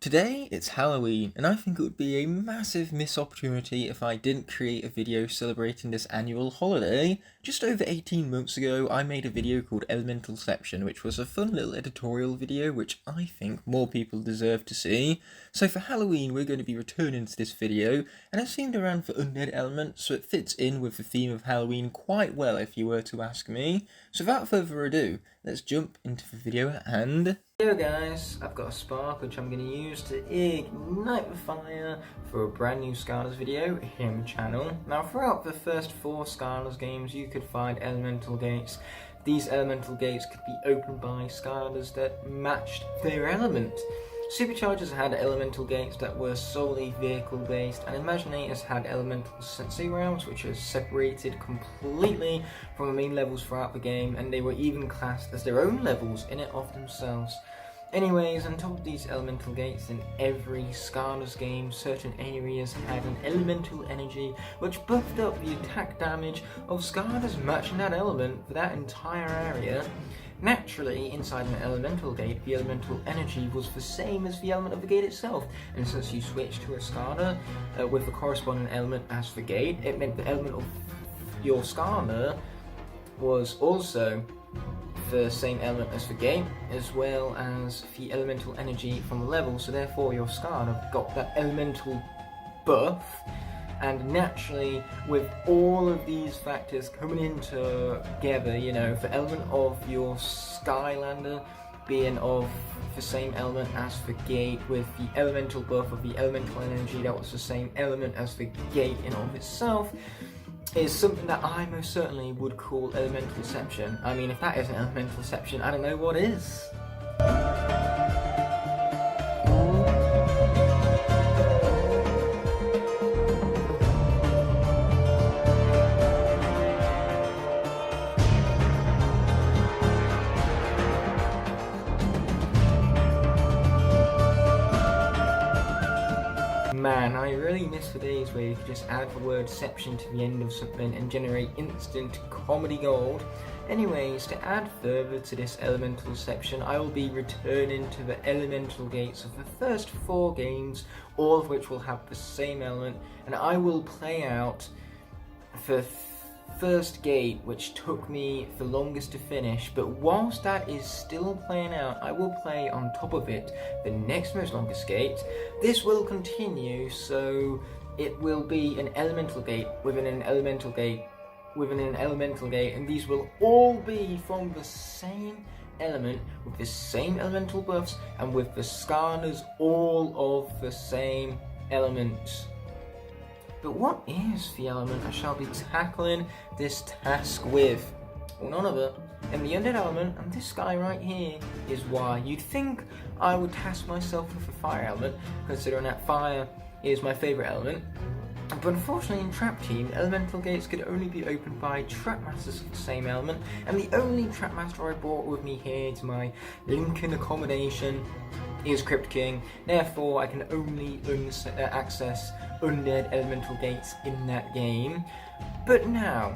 Today, it's Halloween, and I think it would be a massive missed opportunity if I didn't create a video celebrating this annual holiday. Just over 18 months ago, I made a video called ElementalCeption, which was a fun little editorial video which I think more people deserve to see. So for Halloween, we're going to be returning to this video, and I've seen around for undead elements, so it fits in with the theme of Halloween quite well if you were to ask me. So without further ado, let's jump into the video at hand. Hello guys, I've got a spark which I'm going to use to ignite the fire for a brand new Skylanders video here on the channel. Now throughout the first 4 Skylanders games you could find elemental gates. These elemental gates could be opened by Skylanders that matched their element. Superchargers had elemental gates that were solely vehicle based, and Imaginators had elemental sensory realms which are separated completely from the main levels throughout the game, and they were even classed as their own levels in and of themselves. Anyways, on top of these elemental gates, in every Skylanders game, certain areas had an elemental energy which buffed up the attack damage of Skylanders matching that element for that entire area. Naturally, inside an elemental gate, the elemental energy was the same as the element of the gate itself, and since you switched to a Skylander with the corresponding element as the gate, it meant the element of your Skylander was also the same element as the gate, as well as the elemental energy from the level, so therefore your Skylander got that elemental buff. And naturally, with all of these factors coming in together, you know, the element of your Skylander being of the same element as the gate, with the elemental buff of the elemental energy that was the same element as the gate in of itself, is something that I most certainly would call ElementalCeption. I mean, if that isn't ElementalCeption, I don't know what is. Man, I really miss the days where you could just add the word "ception" to the end of something and generate instant comedy gold. Anyways, to add further to this ElementalCeption, I will be returning to the elemental gates of the first 4 games, all of which will have the same element, and I will play out the first gate, which took me the longest to finish, but whilst that is still playing out, I will play on top of it the next most longest gate. This will continue, so it will be an elemental gate within an elemental gate within an elemental gate, and these will all be from the same element, with the same elemental buffs, and with the Skylanders all of the same elements. But what is the element I shall be tackling this task with? Well, none of it. And the undead element, and this guy right here, is why. You'd think I would task myself with the fire element, considering that fire is my favourite element. But unfortunately in Trap Team, elemental gates could only be opened by trap masters of the same element, and the only trap master I brought with me here to my Lincoln accommodation is Krypt King. Therefore, I can only access undead elemental gates in that game. But now,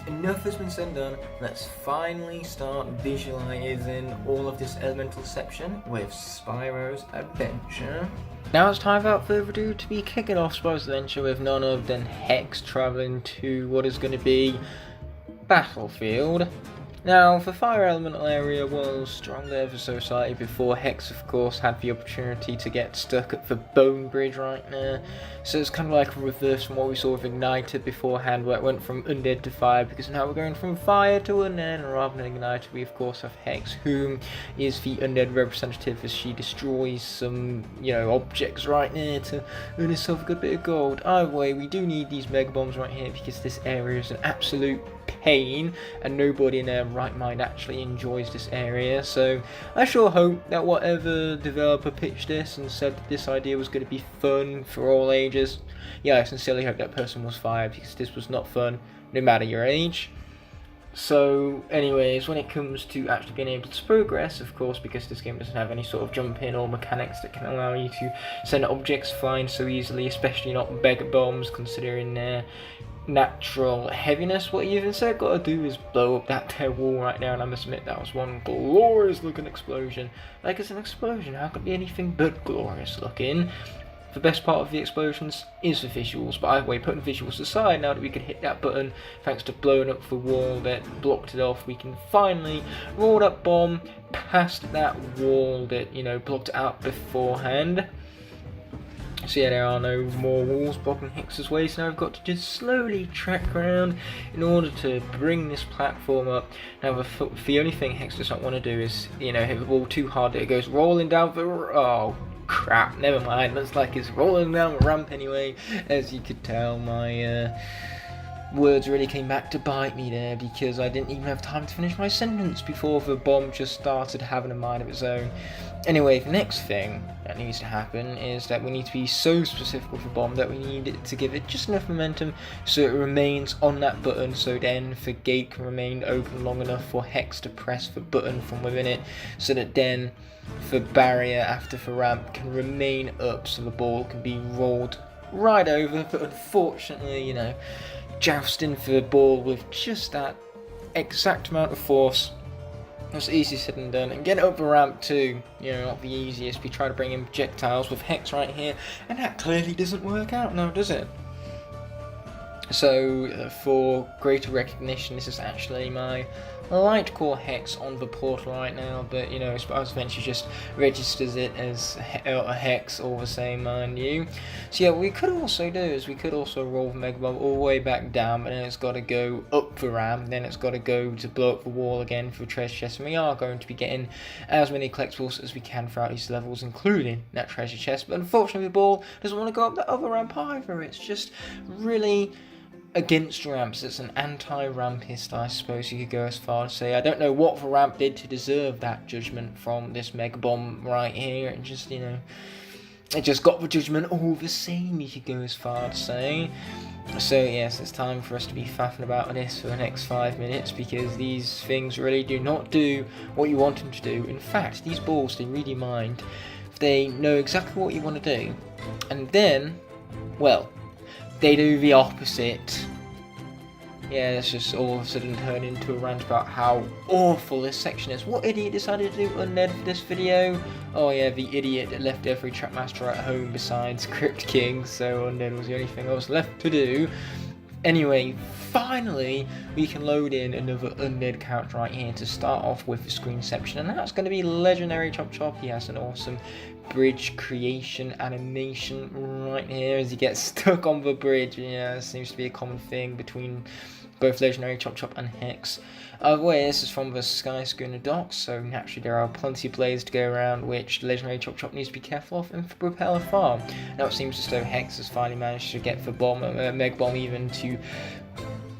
enough has been said and done. Let's finally start visualizing all of this ElementalCeption with Spyro's adventure. Now it's time, without further ado, to be kicking off Spyro's adventure with none other than Hex travelling to what is going to be Battlefield. Now, the fire elemental area was stronger ever so slightly before. Hex, of course, had the opportunity to get stuck at the bone bridge right there. So it's kind of like a reverse from what we saw with Ignited beforehand, where it went from undead to fire, because now we're going from fire to undead, and rather than Ignited, we of course have Hex, whom is the undead representative, as she destroys some, objects right there to earn herself a good bit of gold. Either way, we do need these mega bombs right here, because this area is an absolute pain, and nobody in their right mind actually enjoys this area. So I sure hope that whatever developer pitched this and said that this idea was going to be fun for all ages, I sincerely hope that person was fired, because this was not fun, no matter your age. So anyways, when it comes to actually being able to progress, of course, because this game doesn't have any sort of jump in or mechanics that can allow you to send objects flying so easily, especially not mega bombs, considering natural heaviness. What you've instead got to do is blow up that there wall right now, and I must admit that was one glorious looking explosion. Like, it's an explosion, how could it be anything but glorious looking? The best part of the explosions is the visuals, but either way, putting visuals aside, now that we can hit that button thanks to blowing up the wall that blocked it off, we can finally roll that bomb past that wall that, you know, blocked it out beforehand. So yeah, there are no more walls blocking Hex's way, so now I've got to just slowly track around in order to bring this platform up. Now the only thing Hex does not want to do is, you know, hit the wall too hard that it goes rolling down the... oh crap, never mind, looks like it's rolling down the ramp anyway. As you could tell, my words really came back to bite me there, because I didn't even have time to finish my sentence before the bomb just started having a mind of its own. Anyway, the next thing that needs to happen is that we need to be so specific with the bomb that we need it to give it just enough momentum so it remains on that button, so then the gate can remain open long enough for Hex to press the button from within it, so that then the barrier after the ramp can remain up so the ball can be rolled right over. But unfortunately, you know, jousting for the ball with just that exact amount of force, it's easier said than done. And getting up the ramp too, you know, not the easiest. We try to bring in projectiles with Hex right here, and that clearly doesn't work out now, does it? So for greater recognition, this is actually my light core Hex on the portal right now, but you know, I suppose eventually just registers it as a Hex all the same, mind you. So yeah, what we could also do is we could also roll the Mega Bomb all the way back down, but then it's got to go up the ramp, then it's got to go to blow up the wall again for the treasure chest, and we are going to be getting as many collectibles as we can throughout these levels, including that treasure chest. But unfortunately the ball doesn't want to go up that other ramp either. It's just really against ramps. It's an anti-rampist, I suppose you could go as far as say. I don't know what the ramp did to deserve that judgment from this Mega Bomb right here. It just, you know, it just got the judgment all the same, you could go as far as say. So yes, it's time for us to be faffing about with this for the next 5 minutes, because these things really do not do what you want them to do. In fact, these balls, they read your mind. They know exactly what you want to do, and then, well, they do the opposite. Yeah, it's just all of a sudden turned into a rant about how awful this section is. What idiot decided to do UNDEAD for this video? Oh yeah, the idiot that left every Trackmaster at home besides Krypt King, so UNDEAD was the only thing I was left to do. Anyway, finally we can load in another UNDEAD character right here to start off with the Skylanders, and that's going to be legendary Chop Chop. He has an awesome bridge creation animation right here as he gets stuck on the bridge. Yeah, it seems to be a common thing between both legendary Chop Chop and Hex. By the way, this is from the Skylander docks, so naturally there are plenty of blades to go around which legendary Chop Chop needs to be careful of in the propeller farm. Now it seems as though Hex has finally managed to get the bomb, Mega Bomb even to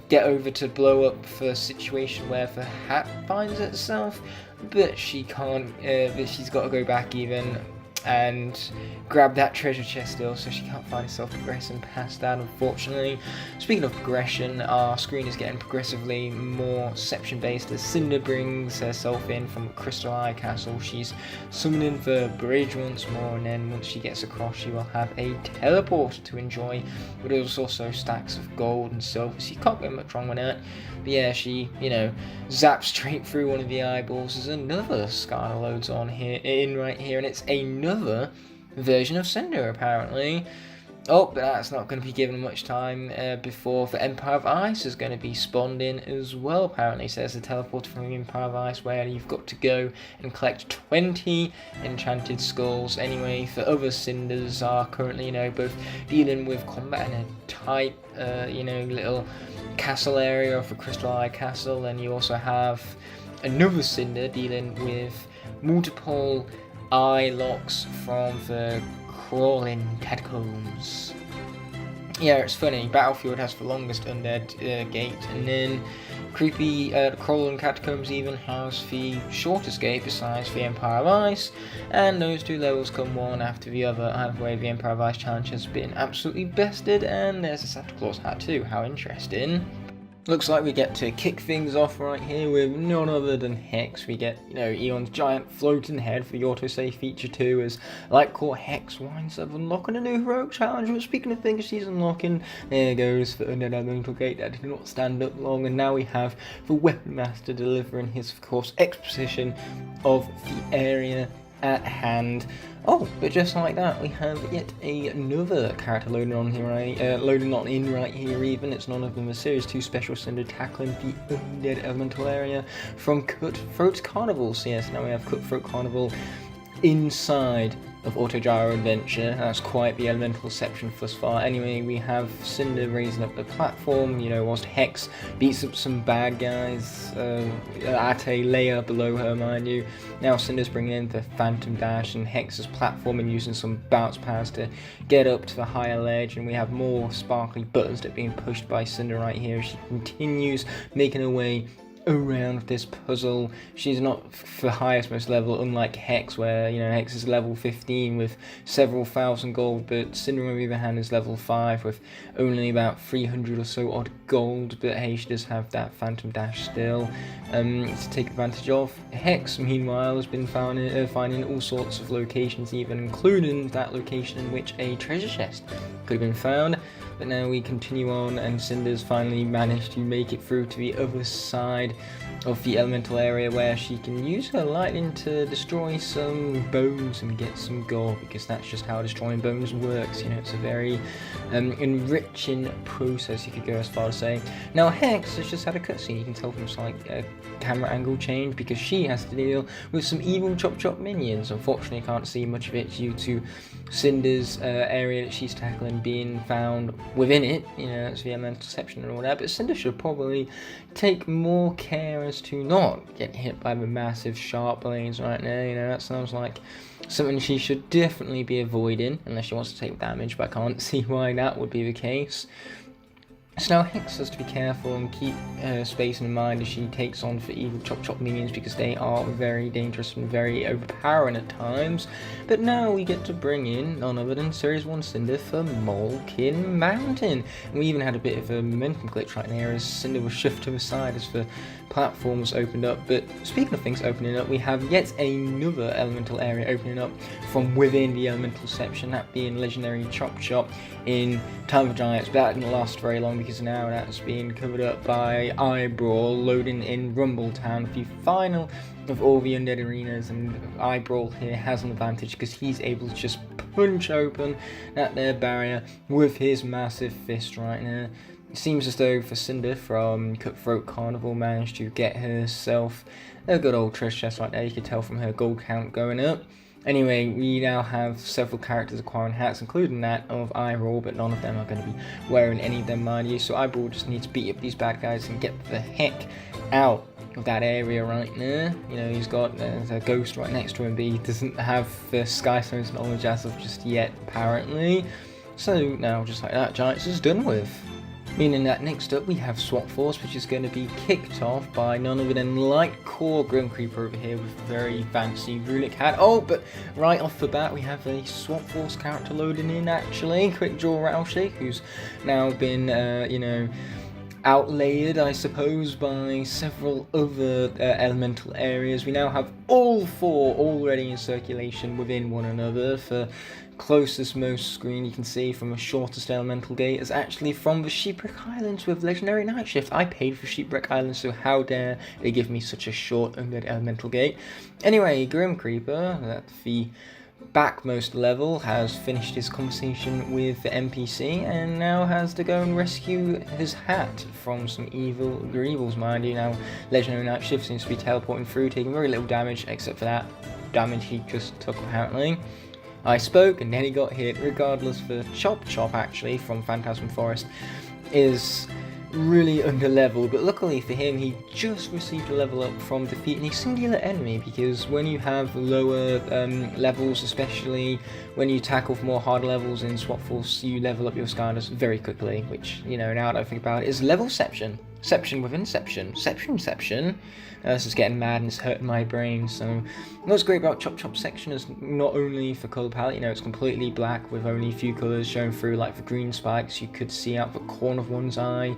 get over to blow up the situation where the hat finds itself, but she can't, but she's got to go back even and grab that treasure chest still, so she can't find herself progressing past that, unfortunately. Speaking of progression, our screen is getting progressively more Ception based as Cinder brings herself in from Crystal Eye Castle. She's summoning the bridge once more, and then once she gets across she will have a teleport to enjoy, but there's also stacks of gold and silver, so you can't get much wrong with that. But yeah, she, you know, zaps straight through one of the eyeballs. There's another Skylander loads on here, right here, and it's another version of Cinder apparently. Oh, but that's not going to be given much time before the Empire of Ice is going to be spawned in as well, apparently. So there's a teleporter from the Empire of Ice where you've got to go and collect 20 enchanted skulls. Anyway, the other Cinders are currently, you know, both dealing with combat in a tight, you know, little castle area of the Crystal Eye Castle, and you also have another Cinder dealing with multiple eye locks from the crawling catacombs. Yeah, it's funny, Battlefield has the longest UNDEAD gate, and then creepy crawling catacombs even has the shortest gate besides the Empire of Ice, and those two levels come one after the other. Either way, the Empire of Ice challenge has been absolutely bested, and there's a Santa Claus hat too, how interesting. Looks like we get to kick things off right here with none other than Hex. We get, Eon's giant floating head for the autosave feature 2 as Light Core Hex winds up unlocking a new heroic challenge. But speaking of things she's unlocking, there goes the Undead Elemental Gate that did not stand up long, and now we have the Weapon Master delivering his, of course, exposition of the area at hand. Oh, but just like that, we have yet another character loading on here, loading on in right here even. It's none other than the Series 2 Special Cinder tackling the Undead Elemental area from Cutthroat's Carnival. So yes, now we have Cutthroat Carnival inside of Autogyro Adventure. That's quite the ElementalCeption thus far. Anyway, we have Cinder raising up the platform, whilst Hex beats up some bad guys at a layer below her, mind you. Now Cinder's bringing in the Phantom Dash, and Hex is platforming using some bounce pads to get up to the higher ledge, and we have more sparkly buttons that are being pushed by Cinder right here. She continues making her way around this puzzle. She's not the highest most level, unlike Hex, where Hex is level 15 with several thousand gold, but Cinder on the other hand is level 5 with only about 300 or so odd gold. But hey, she does have that Phantom Dash still to take advantage of. Hex meanwhile has been finding all sorts of locations, even including that location in which a treasure chest could have been found. But now we continue on, and Cinder's finally managed to make it through to the other side of the elemental area, where she can use her lightning to destroy some bones and get some gold, because that's just how destroying bones works. It's a very enriching process, you could go as far as saying. Now Hex has just had a cutscene. You can tell from a camera angle change, because she has to deal with some evil chop minions. Unfortunately, I can't see much of it due to Cinder's area that she's tackling being found within it. It's the ElementalCeption and all that, but Cinder should probably take more care as to not get hit by the massive sharp blades right now. That sounds like something she should definitely be avoiding, unless she wants to take damage, but I can't see why that would be the case. So now Hex has to be careful and keep space in mind as she takes on for evil chop minions, because they are very dangerous and very overpowering at times. But now we get to bring in none other than Series 1 Cinder for Molkin Mountain. And we even had a bit of a momentum glitch right there as Cinder was shoved to the side as the platforms opened up. But speaking of things opening up, we have yet another elemental area opening up from within the ElementalCeption, that being Legendary Chop Shop in Time of Giants. But that didn't last very long, because now that's being covered up by Eyebrawl loading in Rumbletown, the final of all the Undead arenas, and Eyebrawl here has an advantage because he's able to just punch open that there barrier with his massive fist right now. It seems as though for Cinder from Cutthroat Carnival managed to get herself a good old treasure chest right there. You could tell from her gold count going up. Anyway, we now have several characters acquiring hats, including that of Eyebrawl, but none of them are going to be wearing any of them, mind you. So Eyebrawl just needs to beat up these bad guys and get the heck out of that area right now. He's got a ghost right next to him, but he doesn't have the Skylanders knowledge as of just yet, apparently. So now, just like that, Giants is done with. Meaning that next up we have Swap Force, which is going to be kicked off by none other than Light Core Grim Creeper over here with a very fancy runic hat. Oh, but right off the bat we have a Swap Force character loading in, actually. Quick Draw Rattleshake, who's now been, outlayered, I suppose, by several other elemental areas. We now have all four already in circulation within one another. For closest most screen you can see from the shortest elemental gate is actually from the Sheepwreck Islands with Legendary Night Shift. I paid for Sheepwreck Islands, so how dare they give me such a short undead elemental gate. Anyway, Grim Creeper, that's the backmost level, has finished his conversation with the NPC and now has to go and rescue his hat from some evil Greevils, mind you. Now Legendary Night Shift seems to be teleporting through, taking very little damage except for that damage he just took apparently. I spoke and then he got hit. Regardless, the Chop actually from Phantasm Forest is really under leveled, but luckily for him he just received a level up from defeating a singular enemy, because when you have lower levels, especially when you tackle more hard levels in Swap Force, you level up your Skylanders very quickly, which, now that I think about it, is levelception. Seption within Seption. Seption. This is getting mad and it's hurting my brain. So what's great about Chop section is not only for colour palette, it's completely black with only a few colours showing through, like the green spikes you could see out the corner of one's eye.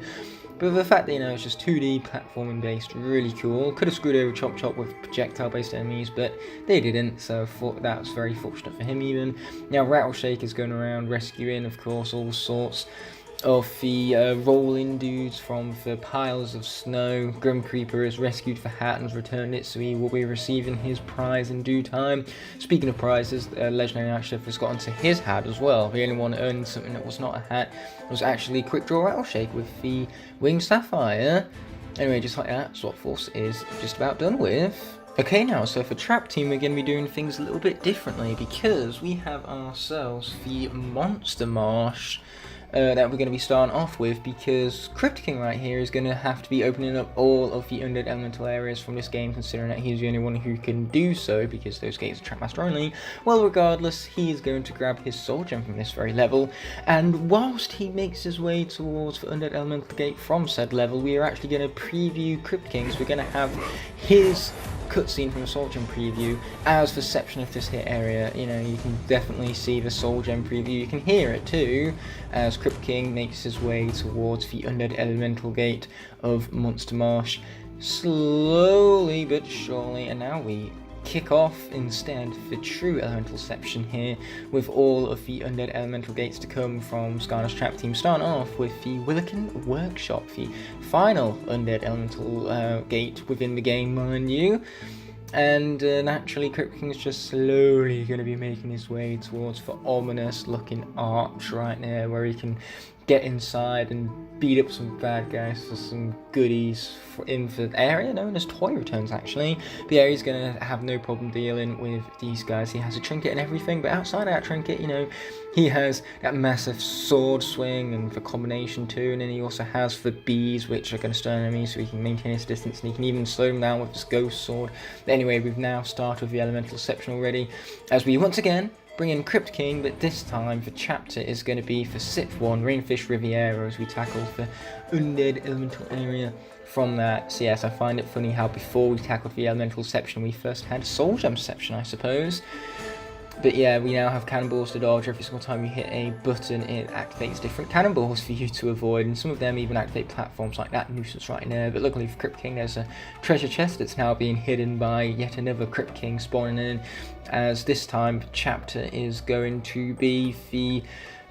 But the fact that, you know, it's just 2D platforming based, really cool. Could have screwed over Chop Chop with projectile based enemies, but they didn't, so I thought that was very fortunate for him even. Now Rattleshake is going around rescuing, of course, all sorts of the rolling dudes from the piles of snow. Grim Creeper is rescued for Hat and returned it, so he will be receiving his prize in due time. Speaking of prizes, Legendary Night Chef has gotten to his hat as well. The only one earning something that was not a hat was actually Quick Draw Rattleshake with the Winged Sapphire. Anyway, just like that, Swap Force is just about done with. Okay, now, so for Trap Team, we're going to be doing things a little bit differently because we have ourselves the Monster Marsh that we're going to be starting off with, because Krypt King right here is going to have to be opening up all of the undead elemental areas from this game, considering that he's the only one who can do so because those gates are Trapmaster only. Well, regardless, he is going to grab his soul gem from this very level, and whilst he makes his way towards the undead elemental gate from said level, we are actually going to preview Krypt King, so we're going to have his cutscene from the Soul Gem preview as the section of this here area. You know, you can definitely see the Soul Gem preview, you can hear it too, as Krypt King makes his way towards the undead elemental gate of Monster Marsh, slowly but surely. And now we kick off instead the true ElementalCeption here, with all of the undead elemental gates to come from Skylanders Trap Team, starting off with the Willikin Workshop, the final undead elemental gate within the game, mind you. And naturally, Krypt King is just slowly going to be making his way towards the ominous looking arch right there, where he can get inside and beat up some bad guys for some goodies in the area known as Toy Returns, actually. But yeah, he's going to have no problem dealing with these guys. He has a trinket and everything, but outside of that trinket, you know, he has that massive sword swing and the combination too, and then he also has the bees, which are going to stun enemies, so he can maintain his distance, and he can even slow them down with his ghost sword. But anyway, we've now started with the ElementalCeption already, as we once again bring in Krypt King, but this time the chapter is going to be for Sixth One, Rainfish Riviera, as we tackle the undead elemental area from that. So yes, I find it funny how before we tackled the ElementalCeption, we first had Soul Gemception, I suppose. But yeah, we now have cannonballs to dodge. Every single time you hit a button, it activates different cannonballs for you to avoid, and some of them even activate platforms like that nuisance right there. But luckily for Krypt King, there's a treasure chest that's now being hidden by yet another Krypt King spawning in, as this time the chapter is going to be the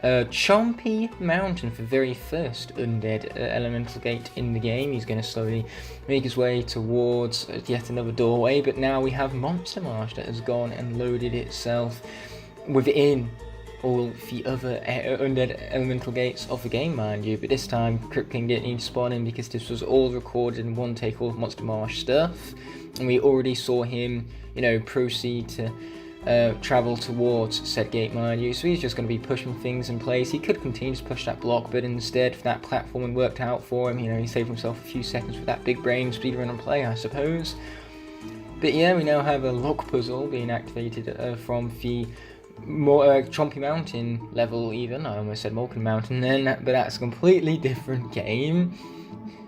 Chompy Mountain, for the very first undead elemental gate in the game. He's going to slowly make his way towards yet another doorway, but now we have Monster Marsh that has gone and loaded itself within all the other undead elemental gates of the game, mind you. But this time Krypt King didn't need to spawn in, because this was all recorded in one take, all of Monster Marsh stuff, and we already saw him, you know, proceed to travel towards said gate, mind you. So he's just going to be pushing things in place. He could continue to push that block, but instead that platforming worked out for him. You know, he saved himself a few seconds with that big brain speedrun and play, I suppose. But yeah, we now have a lock puzzle being activated from the Chompy Mountain level even. I almost said Malkin Mountain then, but that's a completely different game.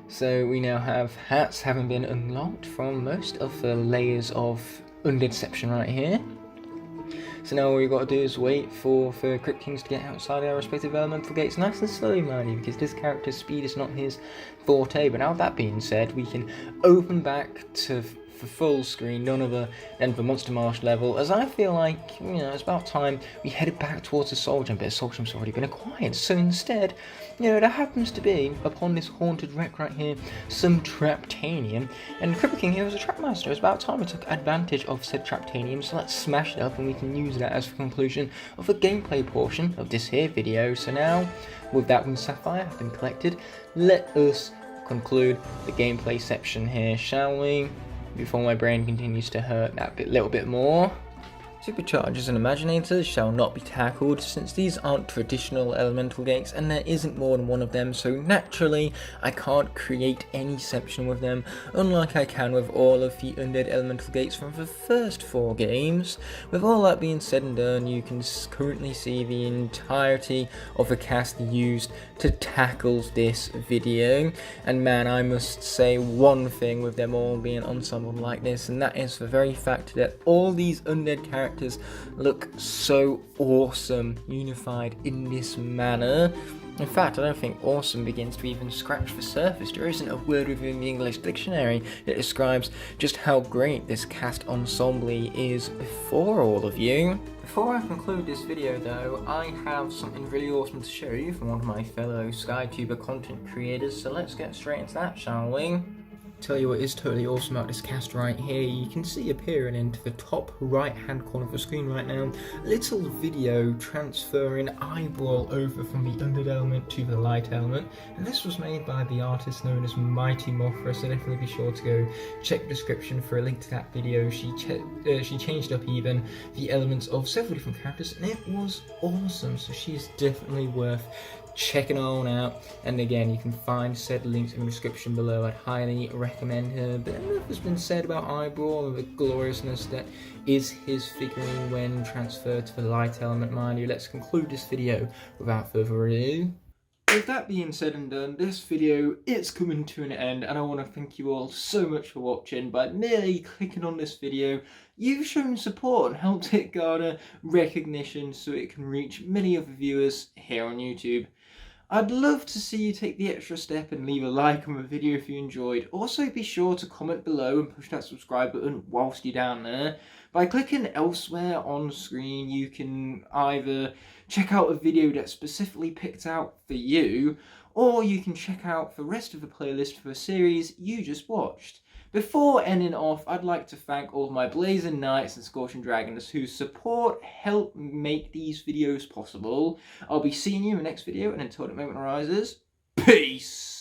So we now have hats having been unlocked from most of the layers of UNDEAD right here. So now all we've got to do is wait for Krypt Kings to get outside our respective elemental gates nice and slowly, mind you, because this character's speed is not his forte. But now that being said, we can open back to the full screen, none other than the Monster Marsh level, as I feel like, you know, it's about time we headed back towards the Soul Gem, but the Soul Gem's already been acquired. So instead, you know, there happens to be, upon this haunted wreck right here, some Traptanium, and Krypt King here was a Trapmaster. It's about time we took advantage of said Traptanium, so let's smash it up and we can use that as the conclusion of the gameplay portion of this here video. So now, with that Winged Sapphire have been collected, let us conclude the gameplay section here, shall we? Before my brain continues to hurt that little bit more. Superchargers and Imaginators shall not be tackled, since these aren't traditional elemental gates and there isn't more than one of them, so naturally I can't create any Ception with them, unlike I can with all of the undead elemental gates from the first 4 games. With all that being said and done, you can currently see the entirety of the cast used to tackle this video, and man, I must say one thing with them all being ensembled like this, and that is the very fact that all these undead characters characters look so awesome, unified in this manner. In fact, I don't think awesome begins to even scratch the surface. There isn't a word within the English dictionary that describes just how great this cast ensemble is for all of you. Before I conclude this video though, I have something really awesome to show you from one of my fellow SkyTuber content creators, so let's get straight into that, shall we? Tell you what is totally awesome about this cast right here, you can see appearing into the top right hand corner of the screen right now, a little video transferring eyeball over from the undead element to the light element, and this was made by the artist known as Mighty Mothra, so definitely be sure to go check the description for a link to that video. She changed up even the elements of several different characters, and it was awesome, so she's definitely worth checking on out, and again you can find said links in the description below. I'd highly recommend her. But enough has been said about Eyeball and the gloriousness that is his figurine when transferred to the light element, mind you. Let's conclude this video without further ado. With that being said and done, this video is coming to an end, and I want to thank you all so much for watching. By merely clicking on this video, you've shown support and helped it garner recognition so it can reach many of the viewers here on YouTube. I'd love to see you take the extra step and leave a like on the video if you enjoyed. Also be sure to comment below and push that subscribe button whilst you're down there. By clicking elsewhere on screen, you can either check out a video that's specifically picked out for you, or you can check out the rest of the playlist for a series you just watched. Before ending off, I'd like to thank all of my Blazing Knights and Scorching Dragons whose support help make these videos possible. I'll be seeing you in the next video, and until that moment arises, peace!